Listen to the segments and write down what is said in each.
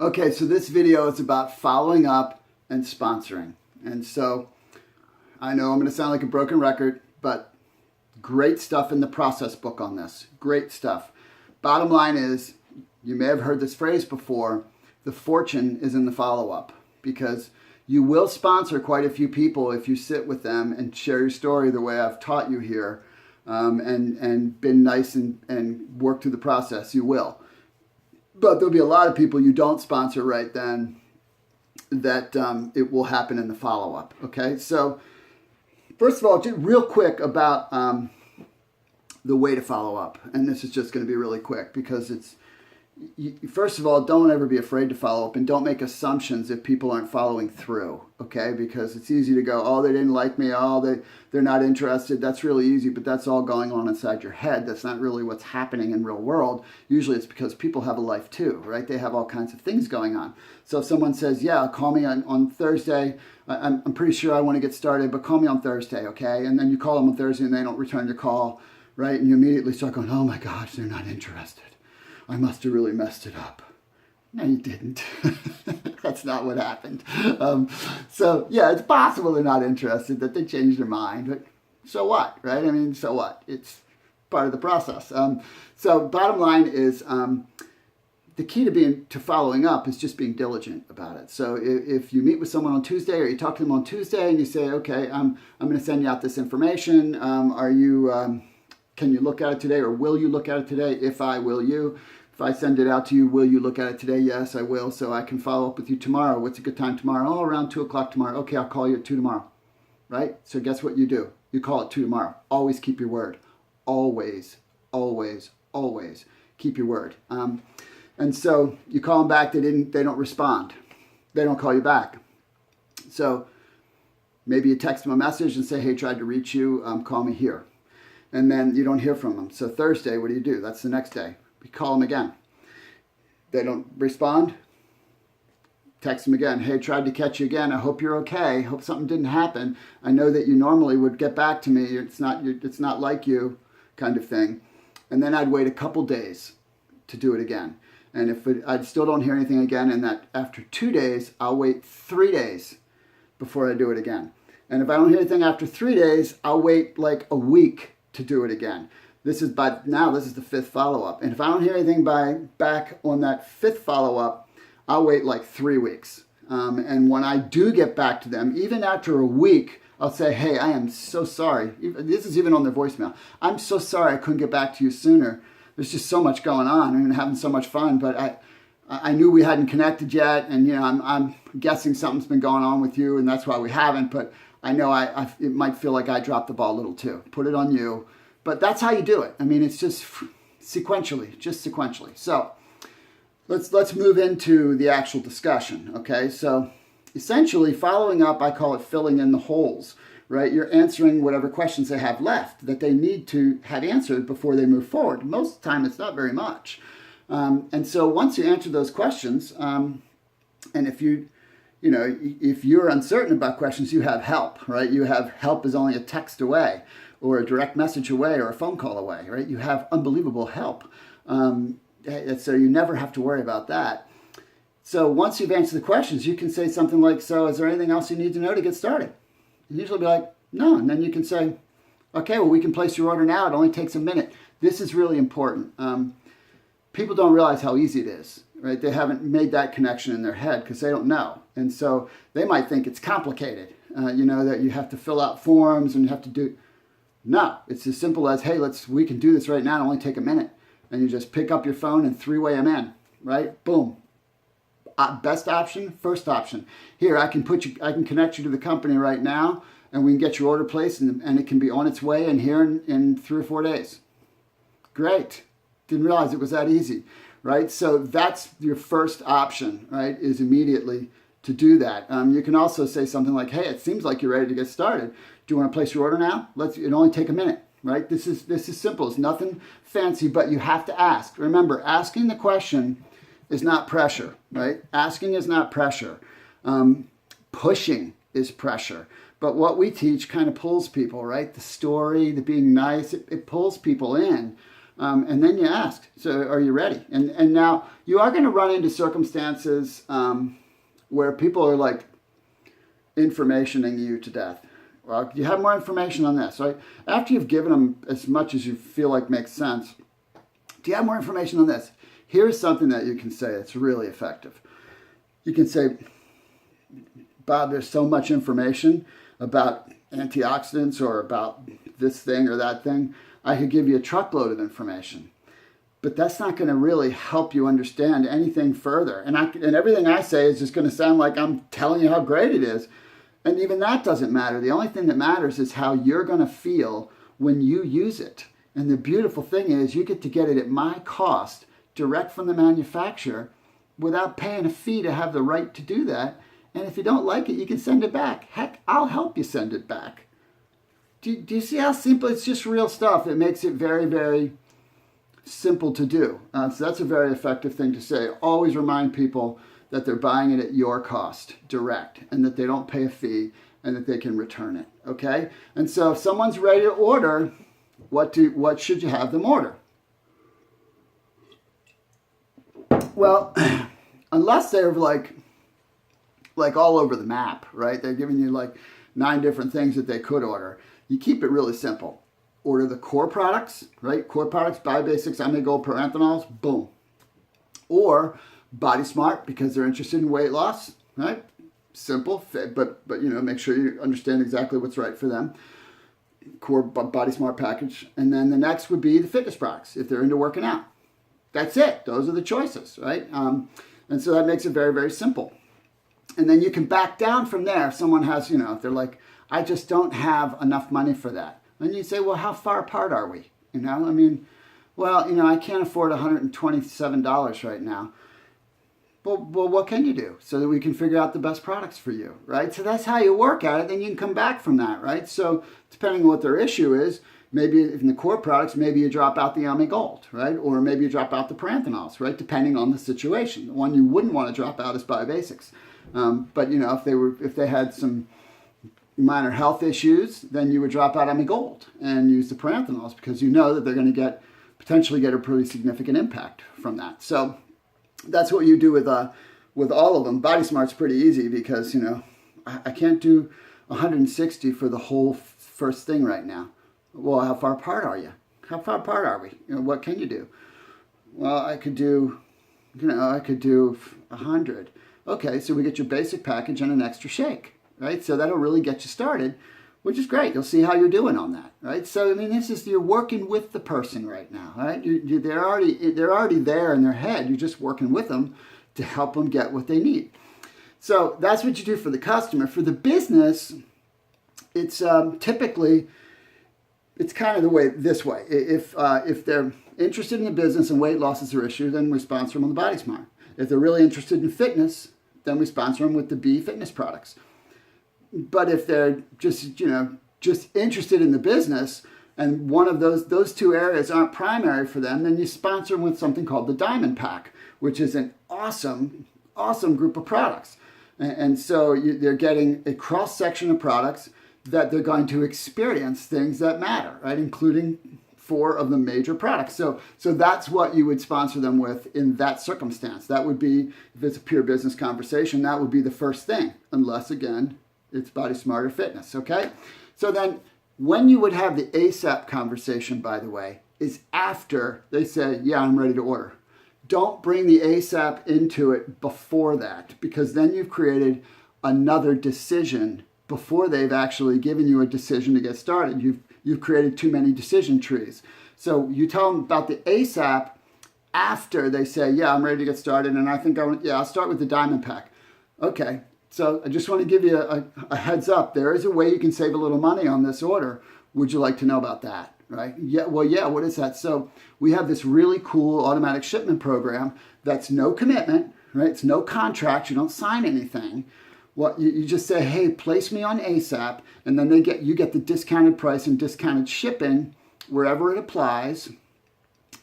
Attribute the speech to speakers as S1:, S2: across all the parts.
S1: Okay, so this video is about following up and sponsoring. And so I know I'm going to sound like a broken record, but great stuff in the process book on this. Great stuff. Bottom line is, you may have heard this phrase before, the fortune is in the follow-up, because you will sponsor quite a few people if you sit with them and share your story the way I've taught you here, and been nice and work through the process. You will. But there'll be a lot of people you don't sponsor right then that it will happen in the follow-up, okay? So first of all, just real quick about the way to follow up. And this is just going to be really quick because first of all, don't ever be afraid to follow up, and don't make assumptions if people aren't following through, okay? Because it's easy to go, oh, they didn't like me, oh, they're not interested. That's really easy, but that's all going on inside your head. That's not really what's happening in real world. Usually it's because people have a life too, right? They have all kinds of things going on. So if someone says, yeah, call me on Thursday, I'm pretty sure I want to get started, but call me on Thursday, okay? And then you call them on Thursday and they don't return your call, right? And you immediately start going, oh my gosh, they're not interested. I must have really messed it up. No, you didn't. That's not what happened. So, yeah, it's possible they're not interested, that they changed their mind. But so what, right? I mean, so what? It's part of the process. So bottom line is the key to following up is just being diligent about it. So if you meet with someone on Tuesday, or you talk to them on Tuesday and you say, okay, I'm going to send you out this information. Can you look at it today, or will you look at it today? If I, will you? If I send it out to you, will you look at it today? Yes, I will. So I can follow up with you tomorrow. What's a good time tomorrow? Oh, around 2 o'clock tomorrow. Okay, I'll call you at 2 tomorrow. Right? So guess what you do? You call at 2 tomorrow. Always keep your word. Always, always, always keep your word. And so you call them back. They don't respond. They don't call you back. So maybe you text them a message and say, hey, tried to reach you. Call me here. And then you don't hear from them. So Thursday, what do? That's the next day. You call them again. They don't respond. Text them again. Hey, tried to catch you again. I hope you're okay. Hope something didn't happen. I know that you normally would get back to me. It's not like you, kind of thing. And then I'd wait a couple days to do it again. And if I still don't hear anything again, and that after 2 days, I'll wait 3 days before I do it again. And if I don't hear anything after 3 days, I'll wait like a week to do it again. This is the fifth follow-up. And if I don't hear anything back on that fifth follow-up, I'll wait like 3 weeks. And when I do get back to them, even after a week, I'll say, hey, I am so sorry. This is even on their voicemail. I'm so sorry I couldn't get back to you sooner. There's just so much going on. I'm having so much fun, but I knew we hadn't connected yet, and I'm guessing something's been going on with you, and that's why we haven't. But I know it might feel like I dropped the ball a little too. Put it on you. But that's how you do it. I mean, it's just sequentially. So let's move into the actual discussion, okay? So essentially, following up, I call it filling in the holes, right? You're answering whatever questions they have left that they need to have answered before they move forward. Most of the time, it's not very much. And so once you answer those questions, and if you're uncertain about questions, you have help, right? You have help is only a text away, or a direct message away, or a phone call away, right? You have unbelievable help. So you never have to worry about that. So once you've answered the questions, you can say something like, so is there anything else you need to know to get started? And usually be like, no. And then you can say, okay, well, we can place your order now. It only takes a minute. This is really important. People don't realize how easy it is, right? They haven't made that connection in their head because they don't know. And so they might think it's complicated, that you have to fill out forms and you have to do. No, it's as simple as, hey, we can do this right now. It'll only take a minute. And you just pick up your phone and three-way them in, right? Boom. Best option, first option. Here, I can connect you to the company right now, and we can get your order placed, and it can be on its way and here in 3 or 4 days. Great. Didn't realize it was that easy, right? So that's your first option, right, is immediately to do that. You can also say something like, hey, it seems like you're ready to get started. Do you want to place your order now? It'll only take a minute, right? This is simple. It's nothing fancy, but you have to ask. Remember, asking the question is not pressure, right? Asking is not pressure. Pushing is pressure. But what we teach kind of pulls people, right? The story, the being nice, it pulls people in. And then you ask, so are you ready? And now you are going to run into circumstances where people are like informationing you to death. Well, do you have more information on this? Right? After you've given them as much as you feel like makes sense, do you have more information on this? Here's something that you can say that's really effective. You can say, Bob, there's so much information about antioxidants or about this thing or that thing. I could give you a truckload of information, but that's not going to really help you understand anything further. And everything I say is just going to sound like I'm telling you how great it is. And even that doesn't matter. The only thing that matters is how you're going to feel when you use it. And the beautiful thing is you get to get it at my cost, direct from the manufacturer, without paying a fee to have the right to do that. And if you don't like it, you can send it back. Heck, I'll help you send it back. Do you see how simple? It's just real stuff. It makes it very, very simple to do. So that's a very effective thing to say. Always remind people that they're buying it at your cost, direct, and that they don't pay a fee and that they can return it, okay? And so if someone's ready to order, what should you have them order? Well, unless they're like all over the map, right? They're giving you like 9 different things that they could order. You keep it really simple. Order the core products, right? Core products, BioBasics, Amigold, Proanthanols, boom. Or Body Smart because they're interested in weight loss, right? Simple, but make sure you understand exactly what's right for them. Core Body Smart package. And then the next would be the fitness products if they're into working out. That's it. Those are the choices, right? And so that makes it very, very simple. And then you can back down from there. If someone has, if they're like, I just don't have enough money for that. Then you say, well, how far apart are we? I can't afford $127 right now. Well, what can you do so that we can figure out the best products for you, right? So that's how you work at it. Then you can come back from that, right? So depending on what their issue is, maybe in the core products, maybe you drop out the Amigold, right? Or maybe you drop out the Proanthanols, right? Depending on the situation. The one you wouldn't want to drop out is BioBasics. But if they had some minor health issues, then you would drop out Amigold and use the Proanthanols because you know that they're going to potentially get a pretty significant impact from that. So that's what you do with all of them. Body Smart's pretty easy because I can't do 160 for the whole first thing right now. Well, how far apart are you? How far apart are we? What can you do? Well, I could do 100. Okay, so we get your basic package and an extra shake, right? So that'll really get you started, which is great. You'll see how you're doing on that, right? So you're working with the person right now, right? They're already there in their head. You're just working with them to help them get what they need. So that's what you do for the customer. For the business, it's typically it's kind of this way. If they're interested in the business and weight loss is their issue, then we sponsor them on the Body Smart. If they're really interested in fitness, then we sponsor them with the B fitness products. But if they're just interested in the business and one of those two areas aren't primary for them, then you sponsor them with something called the Diamond Pack, which is an awesome group of products. And so they're getting a cross section of products that they're going to experience things that matter, right? Including 4 of the major products. So that's what you would sponsor them with in that circumstance. That would be, if it's a pure business conversation, that would be the first thing, unless again, it's Body Smart or fitness, okay? So then when you would have the ASAP conversation, by the way, is after they say, yeah, I'm ready to order. Don't bring the ASAP into it before that, because then you've created another decision before they've actually given you a decision to get started. You've created too many decision trees. So you tell them about the ASAP after they say, yeah, I'm ready to get started, and I think I'll start with the Diamond Pack. Okay. So I just want to give you a heads up. There is a way you can save a little money on this order. Would you like to know about that? Right? Yeah. Well, yeah. What is that? So we have this really cool automatic shipment program that's no commitment, right? It's no contract. You don't sign anything. What you just say, hey, place me on ASAP, and then you get the discounted price and discounted shipping wherever it applies.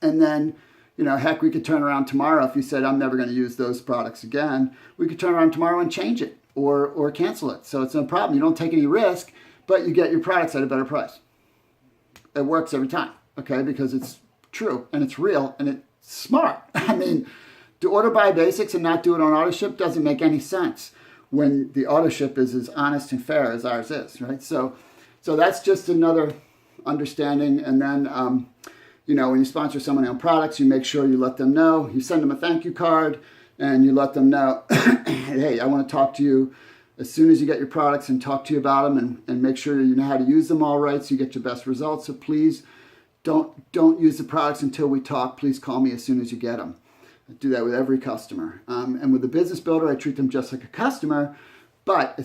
S1: And then, heck, we could turn around tomorrow if you said, I'm never going to use those products again. We could turn around tomorrow and change it or cancel it. So it's no problem. You don't take any risk, but you get your products at a better price. It works every time, okay, because it's true and it's real and it's smart. I mean, to order by basics and not do it on AutoShip doesn't make any sense when the AutoShip is as honest and fair as ours is, right? So that's just another understanding. And then, when you sponsor someone on products, you make sure you let them know, you send them a thank you card and you let them know, hey, I want to talk to you as soon as you get your products and talk to you about them and make sure you know how to use them all right so you get your best results. So please don't use the products until we talk. Please call me as soon as you get them. I do that with every customer. And with the Business Builder, I treat them just like a customer, but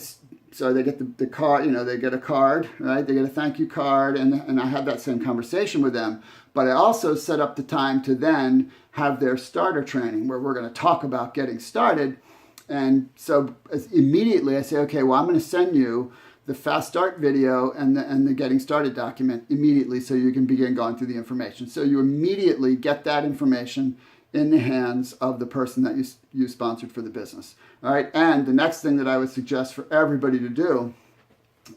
S1: so they get the card, they get a card, right? They get a thank you card, and I have that same conversation with them. But I also set up the time to then have their starter training where we're going to talk about getting started. And so immediately I say, okay, well, I'm going to send you the fast start video and the getting started document immediately so you can begin going through the information. So you immediately get that information in the hands of the person that you sponsored for the business. All right. And the next thing that I would suggest for everybody to do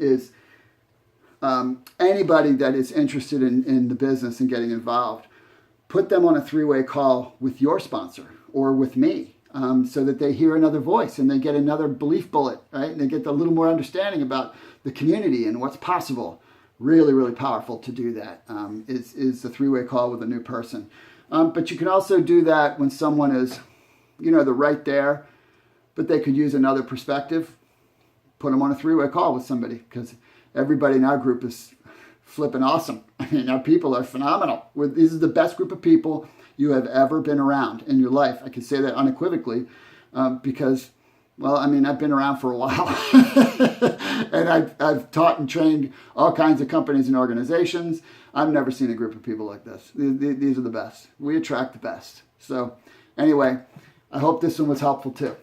S1: is anybody that is interested in the business and getting involved, put them on a 3-way call with your sponsor or with me so that they hear another voice and they get another belief bullet, right? And they get a little more understanding about the community and what's possible. Really, really powerful to do that is the 3-way call with a new person. But you can also do that when someone is, they're right there, but they could use another perspective. Put them on a 3-way call with somebody because everybody in our group is flipping awesome. I mean, our people are phenomenal. This is the best group of people you have ever been around in your life. I can say that unequivocally because, I've been around for a while. And I've taught and trained all kinds of companies and organizations. I've never seen a group of people like this. These are the best. We attract the best. So anyway, I hope this one was helpful too.